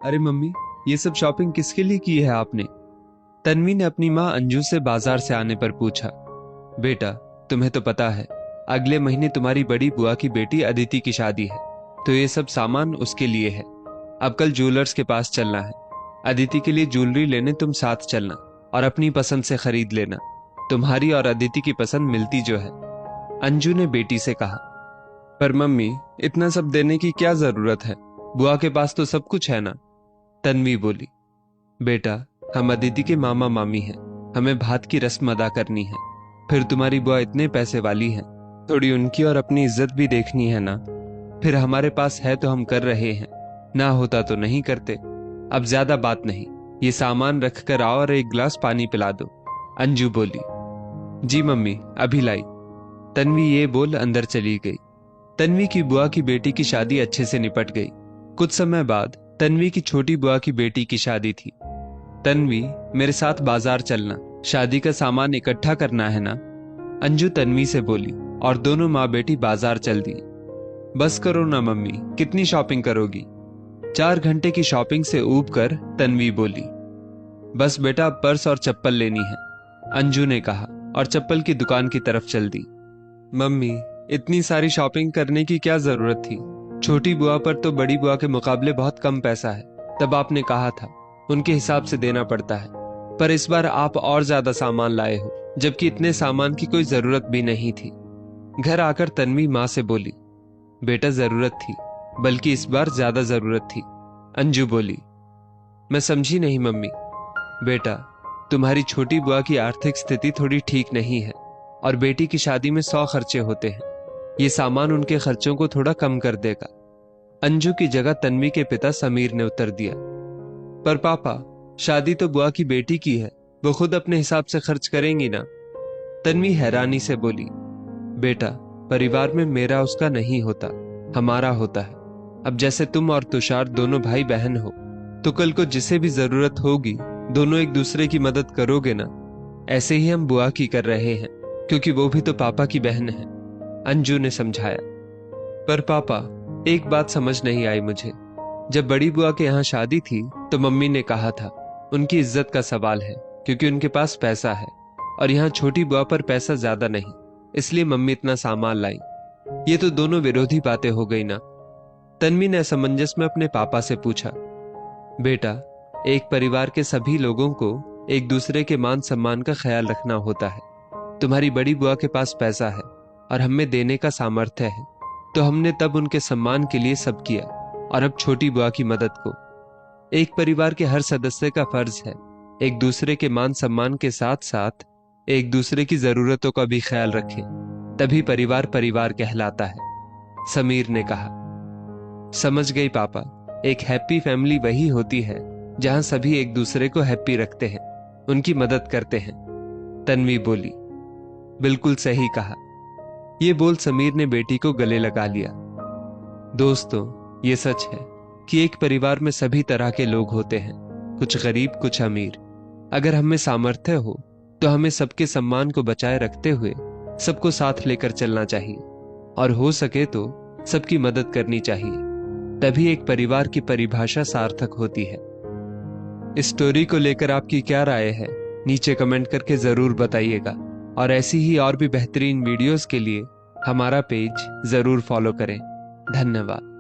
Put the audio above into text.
अरे मम्मी, ये सब शॉपिंग किसके लिए की है आपने? तन्वी ने अपनी माँ अंजू से बाजार से आने पर पूछा। बेटा, तुम्हें तो पता है अगले महीने तुम्हारी बड़ी बुआ की बेटी अदिति की शादी है, तो ये सब सामान उसके लिए है। अब कल ज्वेलर्स के पास चलना है। अदिति के लिए ज्वेलरी लेने तुम साथ चलना और अपनी पसंद से खरीद लेना। तुम्हारी और अदिति की पसंद मिलती जो है, अंजू ने बेटी से कहा। पर मम्मी, इतना सब देने की क्या जरूरत है? बुआ के पास तो सब कुछ है ना, तन्वी बोली। बेटा, हम अदिति के मामा मामी हैं, हमें भात की रस्म अदा करनी है। फिर तुम्हारी बुआ इतने पैसे वाली है, थोड़ी उनकी और अपनी इज्जत भी देखनी है ना। फिर हमारे पास है तो हम कर रहे हैं, ना होता तो नहीं करते। अब ज्यादा बात नहीं, ये सामान रख कर आओ और एक गिलास पानी पिला दो, अंजू बोली। जी मम्मी, अभी लाई, तन्वी ये बोल अंदर चली गई। तन्वी की बुआ की बेटी की शादी अच्छे से निपट गई। कुछ समय बाद तन्वी की छोटी बुआ की बेटी की शादी थी। तन्वी, मेरे साथ बाजार चलना, शादी का सामान इकट्ठा करना है ना, अंजू तन्वी से बोली और दोनों माँ बेटी बाजार चल दी। बस करो ना मम्मी, कितनी शॉपिंग करोगी? 4 घंटे की शॉपिंग से ऊब कर तन्वी बोली। बस बेटा, पर्स और चप्पल लेनी है, अंजू ने कहा और चप्पल की दुकान की तरफ चल दी। मम्मी, इतनी सारी शॉपिंग करने की क्या जरूरत थी? छोटी बुआ पर तो बड़ी बुआ के मुकाबले बहुत कम पैसा है, तब आपने कहा था उनके हिसाब से देना पड़ता है। पर इस बार आप और ज्यादा सामान लाए हो, जबकि इतने सामान की कोई जरूरत भी नहीं थी। घर आकर तन्वी माँ से बोली। बेटा, जरूरत थी, बल्कि इस बार ज्यादा जरूरत थी, अंजू बोली। मैं समझी नहीं मम्मी। बेटा, तुम्हारी छोटी बुआ की आर्थिक स्थिति थोड़ी ठीक नहीं है और बेटी की शादी में 100 खर्चे होते हैं। ये सामान उनके खर्चों को थोड़ा कम कर देगा, अंजू की जगह तन्वी के पिता समीर ने उत्तर दिया। पर पापा, शादी तो बुआ की बेटी की है, वो खुद अपने हिसाब से खर्च करेंगी ना, तन्वी हैरानी से बोली। बेटा, परिवार में मेरा उसका नहीं होता, हमारा होता है। अब जैसे तुम और तुषार दोनों भाई बहन हो, तो कल को जिसे भी जरूरत होगी दोनों एक दूसरे की मदद करोगे ना। ऐसे ही हम बुआ की कर रहे हैं, क्योंकि वो भी तो पापा की बहन है, अंजू ने समझाया। पर पापा, एक बात समझ नहीं आई मुझे। जब बड़ी बुआ के यहाँ शादी थी तो मम्मी ने कहा था उनकी इज्जत का सवाल है, क्योंकि उनके पास पैसा है, और यहाँ छोटी बुआ पर पैसा ज्यादा नहीं, इसलिए मम्मी इतना सामान लाई। ये तो दोनों विरोधी बातें हो गई ना, तन्वी ने असमंजस में अपने पापा से पूछा। बेटा, एक परिवार के सभी लोगों को एक दूसरे के मान सम्मान का ख्याल रखना होता है। तुम्हारी बड़ी बुआ के पास पैसा है और हमें देने का सामर्थ्य है, तो हमने तब उनके सम्मान के लिए सब किया, और अब छोटी बुआ की मदद को। एक परिवार के हर सदस्य का फर्ज है एक दूसरे के मान सम्मान के साथ साथ एक दूसरे की जरूरतों का भी ख्याल रखे, तभी परिवार परिवार कहलाता है, समीर ने कहा। समझ गई पापा, एक हैप्पी फैमिली वही होती है जहां सभी एक दूसरे को हैप्पी रखते हैं, उनकी मदद करते हैं, तन्वी बोली। बिल्कुल सही कहा, ये बोल समीर ने बेटी को गले लगा लिया। दोस्तों, ये सच है कि एक परिवार में सभी तरह के लोग होते हैं, कुछ गरीब कुछ अमीर। अगर हमें सामर्थ्य हो तो हमें सबके सम्मान को बचाए रखते हुए सबको साथ लेकर चलना चाहिए, और हो सके तो सबकी मदद करनी चाहिए, तभी एक परिवार की परिभाषा सार्थक होती है। इस स्टोरी को लेकर आपकी क्या राय है, नीचे कमेंट करके जरूर बताइएगा, और ऐसी ही और भी बेहतरीन वीडियोस के लिए हमारा पेज जरूर फॉलो करें। धन्यवाद।